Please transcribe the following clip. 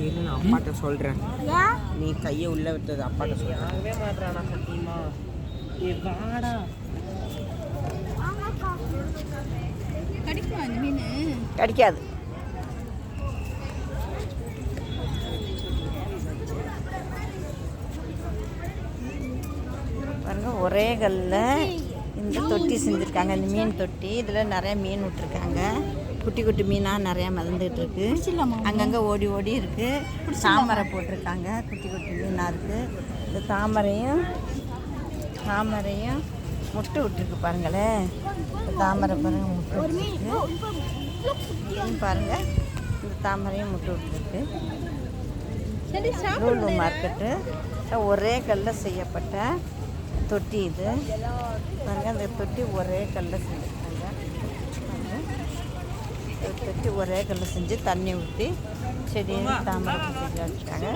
இரு நான் அப்பாட்ட சொல்கிறேன். நீ கையை உள்ளே விட்டது அப்பாட்ட சொல்கிறேன். ஆகவே மாட்டுறானா சத்தியமா? ஏ வாடா. கடிக்குமா அந்த மீன்? கடிக்காது. பாருங்க, ஒரே கல்லில் இந்த தொட்டி செஞ்சுருக்காங்க. இந்த மீன் தொட்டி. இதில் நிறைய மீன் விட்டுருக்காங்க. குட்டி குட்டி மீனாக நிறையா மிதந்துட்டு இருக்கு. அங்கங்கே ஓடி ஓடி இருக்குது. தாமரை போட்டிருக்காங்க. குட்டி குட்டி மீனாக இருக்குது. இந்த தாமரையும் முட்டை விட்டுருக்கு பாருங்களேன். தாமரை பாருங்க முட்டை விட்டுருக்கு பாருங்கள். இந்த தாமரையும் முட்டை விட்டுருக்கு. லூலு மார்க்கெட்டு ஒரே கல்லில் செய்யப்பட்ட தொட்டி இது பாருங்கள். அந்த தொட்டி ஒரே கல்லில் செஞ்சுருக்காங்க. தொட்டி ஒரே கல்லில் செஞ்சு தண்ணி ஊற்றி செடி தாமரை செஞ்சு வச்சுருக்காங்க.